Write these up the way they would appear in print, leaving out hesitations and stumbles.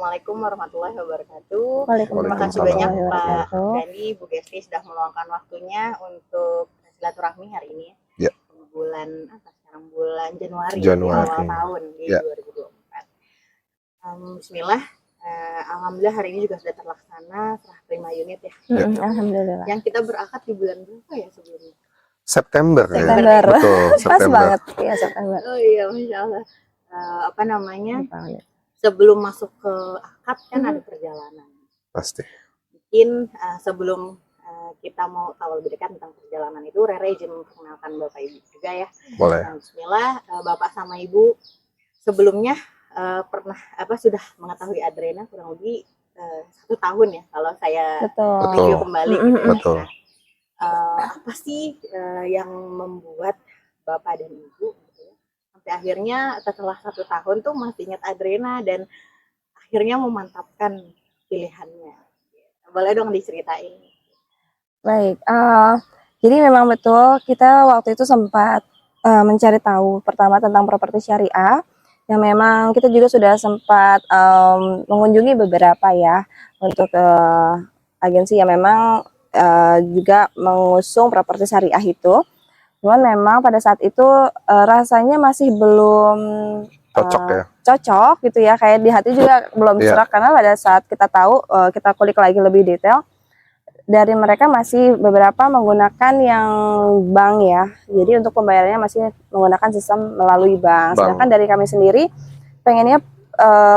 Assalamualaikum warahmatullahi wabarakatuh. Terima kasih Waalaikumsalam banyak Pak warahmatullahi Dandi, Bu Gesti sudah meluangkan waktunya untuk silaturahmi hari ini. Ya. Bulan apa sekarang? Bulan Januari. Januari. Awal tahun di Ya. 2024. Bismillah. Alhamdulillah hari ini juga sudah terlaksana serah terima unit ya. Alhamdulillah. Yang kita berakad di bulan berapa ya sebelumnya? September. September. Betul, Pas September. banget ya September. Oh iya, Masya Allah. Sebelum masuk ke akad kan ada perjalanan. Pasti. Mungkin sebelum kita mau tahu lebih dekat tentang perjalanan itu, Rere izin memperkenalkan Bapak Ibu juga ya. Boleh. Bismillah, Bapak sama Ibu sebelumnya pernah sudah mengetahui Adrena kurang lebih 1 tahun ya kalau saya review kembali. Betul. Apa sih yang membuat Bapak dan Ibu sampai akhirnya setelah 1 tahun tuh masih ingat Adrena dan akhirnya memantapkan pilihannya? Boleh dong diceritain. Baik, jadi memang betul kita waktu itu sempat mencari tahu pertama tentang properti syariah, yang memang kita juga sudah sempat mengunjungi beberapa ya untuk agensi yang memang juga mengusung properti syariah itu. Cuman memang pada saat itu rasanya masih belum cocok gitu ya, kayak di hati juga belum serak karena pada saat kita tahu kita kulik lagi lebih detail dari mereka masih beberapa menggunakan yang bank ya, jadi untuk pembayarannya masih menggunakan sistem melalui bank. Sedangkan dari kami sendiri pengennya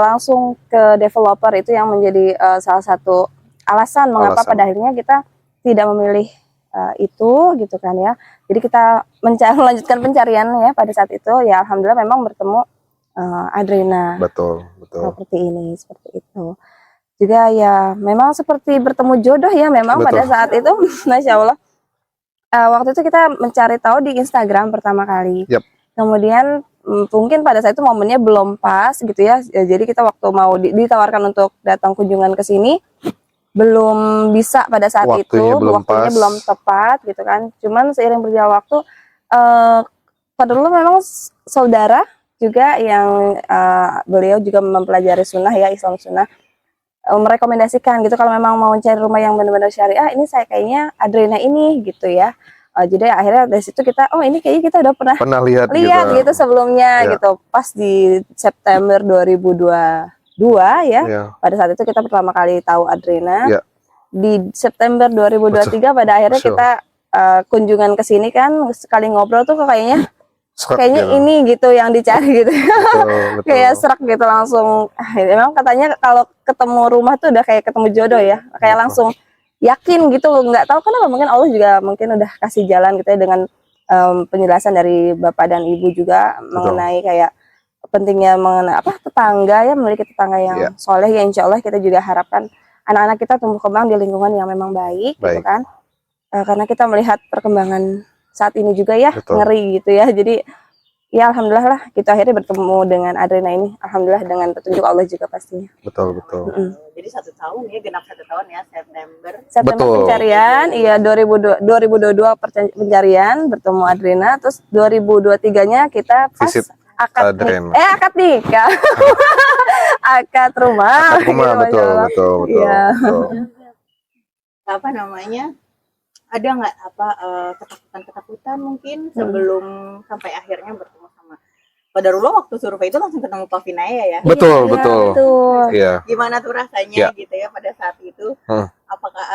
langsung ke developer, itu yang menjadi salah satu alasan mengapa pada akhirnya kita tidak memilih itu gitu kan ya. Jadi kita melanjutkan pencarian ya pada saat itu ya, alhamdulillah memang bertemu Adrena. Betul. Seperti ini, seperti itu. Juga ya memang seperti bertemu jodoh ya memang pada saat itu, Masya Allah. Waktu itu kita mencari tahu di Instagram pertama kali. Kemudian mungkin pada saat itu momennya belum pas gitu ya. Jadi kita waktu mau ditawarkan untuk datang kunjungan ke sini belum bisa pada saat waktunya belum tepat gitu kan. Cuman seiring berjalan waktu pada dulu memang saudara juga yang beliau juga mempelajari sunnah ya, Islam sunnah, merekomendasikan gitu kalau memang mau cari rumah yang benar-benar syariah, ini saya kayaknya Adrena ini gitu ya. Jadi akhirnya dari situ kita ini kayaknya kita udah pernah lihat gitu sebelumnya gitu, pas di September 2022 ya. Pada saat itu kita pertama kali tahu Adrena. Di September 2023 pada akhirnya kita kunjungan ke sini kan, sekali ngobrol tuh kayaknya ini gitu yang dicari gitu. Betul. Kayak serak gitu langsung. Memang katanya kalau ketemu rumah tuh udah kayak ketemu jodoh ya, kayak langsung yakin gitu. Nggak tahu kenapa, mungkin Allah juga mungkin udah kasih jalan gitu ya dengan penjelasan dari Bapak dan Ibu juga mengenai kayak pentingnya mengenai tetangga ya, memiliki tetangga yang soleh ya. Insya Allah kita juga harapkan anak-anak kita tumbuh kembang di lingkungan yang memang baik. Gitu kan, karena kita melihat perkembangan saat ini juga ya, ngeri gitu ya. Jadi ya alhamdulillah lah kita akhirnya bertemu dengan Adrena ini, alhamdulillah dengan petunjuk Allah juga pastinya. Betul. Jadi 1 tahun ya, genap 1 tahun ya, September pencarian, iya 2022 pencarian bertemu Adrena, terus 2023-nya kita pas akad nikah. Akad rumah. Betul. Iya. Apa namanya? Ada nggak ketakutan mungkin sebelum sampai akhirnya bertemu sama Qadarullah? Waktu survei itu langsung ketemu Pak Vinaya ya? Betul. Iya. Gimana tuh rasanya gitu ya pada saat itu? Apakah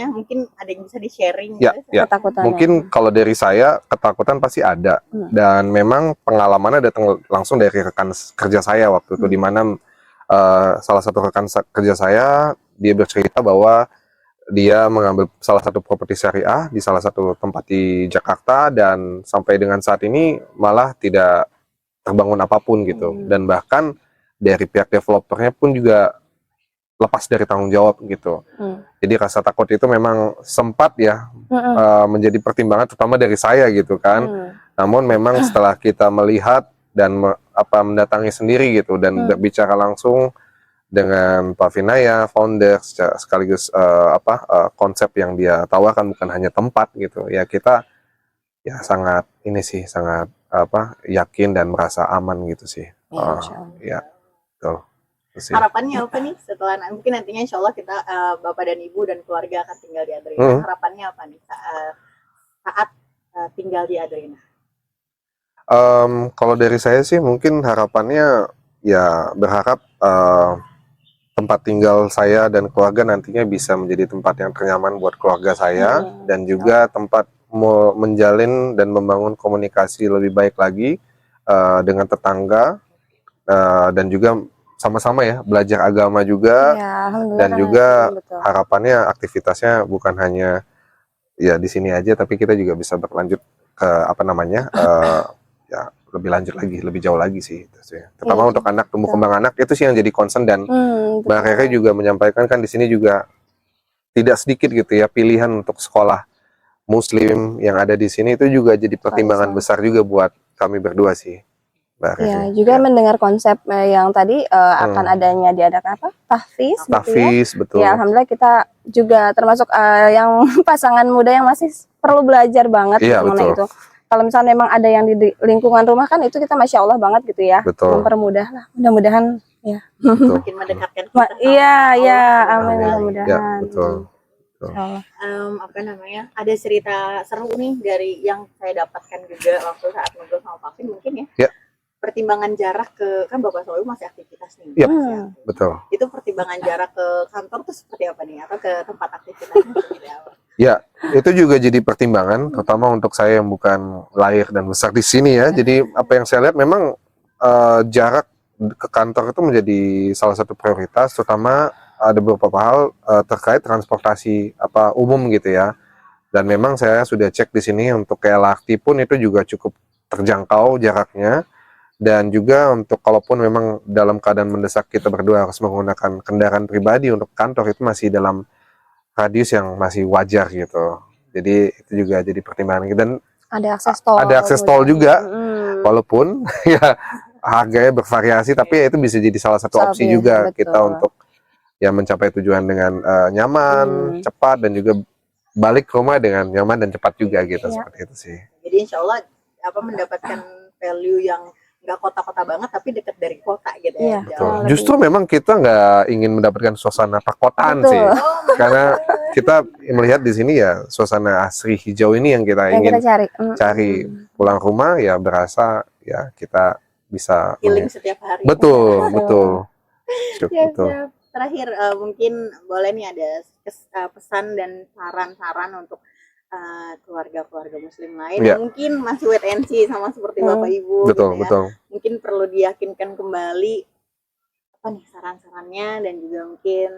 mungkin ada yang bisa di-sharing gitu? Ketakutan. Mungkin kalau dari saya ketakutan pasti ada, dan memang pengalamannya datang langsung dari rekan kerja saya waktu itu, di mana salah satu rekan kerja saya dia bercerita bahwa dia mengambil salah satu properti syariah di salah satu tempat di Jakarta, dan sampai dengan saat ini malah tidak terbangun apapun gitu. Dan bahkan dari pihak developernya pun juga lepas dari tanggung jawab gitu. Jadi rasa takut itu memang sempat ya menjadi pertimbangan terutama dari saya gitu kan. Namun memang setelah kita melihat dan mendatangi sendiri gitu dan berbicara langsung dengan Pak Vinaya, founder, sekaligus konsep yang dia tawarkan bukan hanya tempat gitu ya, kita ya sangat yakin dan merasa aman gitu sih. Ya, betul. Harapannya apa nih setelah mungkin nantinya insya Allah kita bapak dan ibu dan keluarga akan tinggal di Adrena. Harapannya apa nih saat tinggal di Adrena? Kalau dari saya sih mungkin harapannya ya berharap tempat tinggal saya dan keluarga nantinya bisa menjadi tempat yang ternyaman buat keluarga saya dan juga tempat menjalin dan membangun komunikasi lebih baik lagi dengan tetangga dan juga sama-sama ya belajar agama juga dan juga harapannya aktivitasnya bukan hanya ya di sini aja tapi kita juga bisa berlanjut ke apa namanya ya lebih lanjut lagi, lebih jauh lagi sih itu sih. Terutama untuk anak, tumbuh kembang anak itu sih yang jadi concern dan Mbak Rere juga menyampaikan kan di sini juga tidak sedikit gitu ya pilihan untuk sekolah Muslim yang ada di sini itu juga jadi pertimbangan besar juga buat kami berdua sih. Mbak Rere. Ya, juga mendengar konsep yang tadi akan adanya diadakan apa? Tahfiz gitu ya. Betul. Ya, alhamdulillah kita juga termasuk yang pasangan muda yang masih perlu belajar banget mengenai itu. Kalau misalnya memang ada yang di lingkungan rumah kan itu kita masya Allah banget gitu ya, mempermudah lah. Mudah-mudahan ya. Makin mendekatkan kita. Iya, amin mudah-mudahan. Ya, betul. Apa namanya? Ada cerita seru nih dari yang saya dapatkan juga waktu saat ngobrol sama Pak Vin mungkin ya. Pertimbangan jarak ke kan Bapak selalu masih aktivitas nih. Betul. Itu pertimbangan jarak ke kantor tuh seperti apa nih atau ke tempat aktivitasnya seperti apa? Ya, itu juga jadi pertimbangan, terutama untuk saya yang bukan lahir dan besar di sini ya. Jadi apa yang saya lihat memang jarak ke kantor itu menjadi salah satu prioritas, terutama ada beberapa hal terkait transportasi umum gitu ya. Dan memang saya sudah cek di sini untuk ke LRT pun itu juga cukup terjangkau jaraknya. Dan juga untuk kalaupun memang dalam keadaan mendesak kita berdua harus menggunakan kendaraan pribadi untuk kantor itu masih dalam radius yang masih wajar gitu. Jadi itu juga jadi pertimbangan dan ada akses tol. Ada akses tol juga. Walaupun ya harganya bervariasi tapi itu bisa jadi salah satu opsi juga kita untuk ya mencapai tujuan dengan nyaman, cepat dan juga balik ke rumah dengan nyaman dan cepat juga gitu seperti itu sih. Jadi insya Allah mendapatkan value yang nggak kota-kota banget tapi dekat dari kota gitu ya. Betul. Justru memang kita nggak ingin mendapatkan suasana perkotaan sih, karena kita melihat di sini ya suasana asri hijau ini yang kita ingin cari. Pulang rumah ya berasa ya kita bisa healing setiap hari. Betul. Terakhir mungkin boleh nih ada pesan dan saran-saran untuk keluarga-keluarga muslim lain mungkin masih wait and see sama seperti Bapak Ibu betul. Mungkin perlu diyakinkan kembali apa nih saran-sarannya dan juga mungkin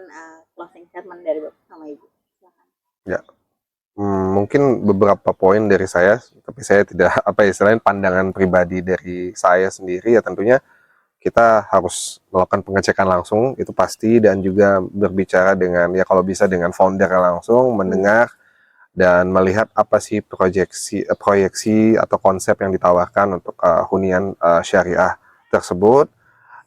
closing statement dari Bapak sama Ibu. Silakan. Ya. Mungkin beberapa poin dari saya tapi saya tidak istilahnya pandangan pribadi dari saya sendiri ya tentunya kita harus melakukan pengecekan langsung itu pasti dan juga berbicara dengan ya kalau bisa dengan founder langsung mendengar dan melihat apa sih proyeksi atau konsep yang ditawarkan untuk hunian syariah tersebut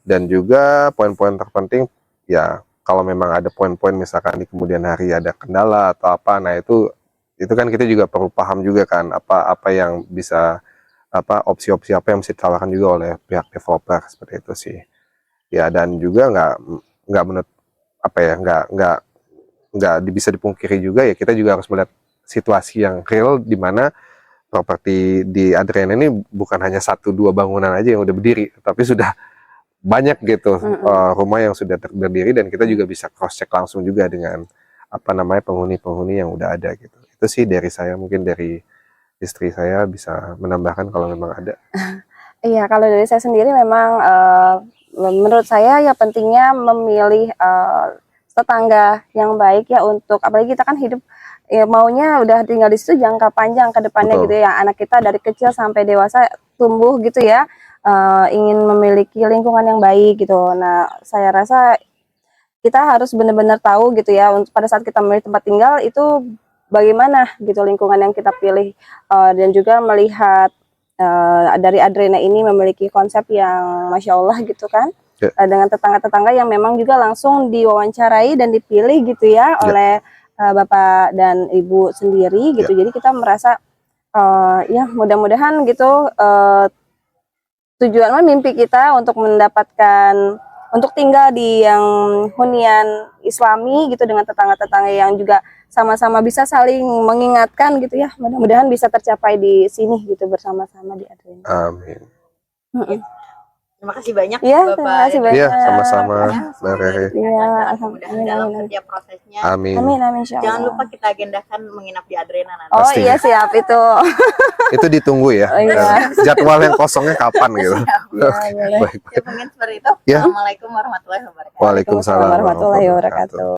dan juga poin-poin terpenting ya kalau memang ada poin-poin misalkan di kemudian hari ada kendala atau apa nah itu kan kita juga perlu paham juga kan apa yang bisa opsi-opsi apa yang bisa ditawarkan juga oleh pihak developer seperti itu sih ya dan juga nggak bisa dipungkiri juga ya kita juga harus melihat situasi yang real di mana properti di Adrena ini bukan hanya 1-2 bangunan aja yang udah berdiri, tapi sudah banyak gitu rumah yang sudah berdiri dan kita juga bisa cross check langsung juga dengan penghuni-penghuni yang udah ada gitu. Itu sih dari saya, mungkin dari istri saya bisa menambahkan kalau memang ada. Iya, kalau dari saya sendiri memang menurut saya ya pentingnya memilih tetangga yang baik ya untuk apalagi kita kan hidup ya maunya udah tinggal di situ jangka panjang ke depannya gitu ya anak kita dari kecil sampai dewasa tumbuh gitu ya ingin memiliki lingkungan yang baik gitu. Nah saya rasa kita harus benar-benar tahu gitu ya untuk pada saat kita memilih tempat tinggal itu bagaimana gitu lingkungan yang kita pilih dan juga melihat dari Adrena ini memiliki konsep yang masya Allah gitu kan dengan tetangga-tetangga yang memang juga langsung diwawancarai dan dipilih gitu ya oleh Bapak dan Ibu sendiri gitu. Jadi kita merasa ya mudah-mudahan gitu tujuan mimpi kita untuk mendapatkan untuk tinggal di yang hunian Islami gitu dengan tetangga-tetangga yang juga sama-sama bisa saling mengingatkan gitu ya. Mudah-mudahan bisa tercapai di sini gitu bersama-sama di Adrena. Amin. Terima kasih banyak Iya, Bapak. terima kasih banyak. Iya, sama-sama. Ya, Mbak Rere. Iya, mudah-mudahan dalam setiap prosesnya. Amin. Amin, amin, insya Jangan Allah. lupa kita agendakan menginap di Adrena nanti. Oh Pastinya. iya siap itu. Itu ditunggu ya. Oh, iya. Jadwal yang kosongnya kapan gitu. Iya, boleh. Baik. Ya, mungkin seperti itu. Ya. Assalamualaikum warahmatullahi wabarakatuh. Waalaikumsalam Warahmatullahi wabarakatuh.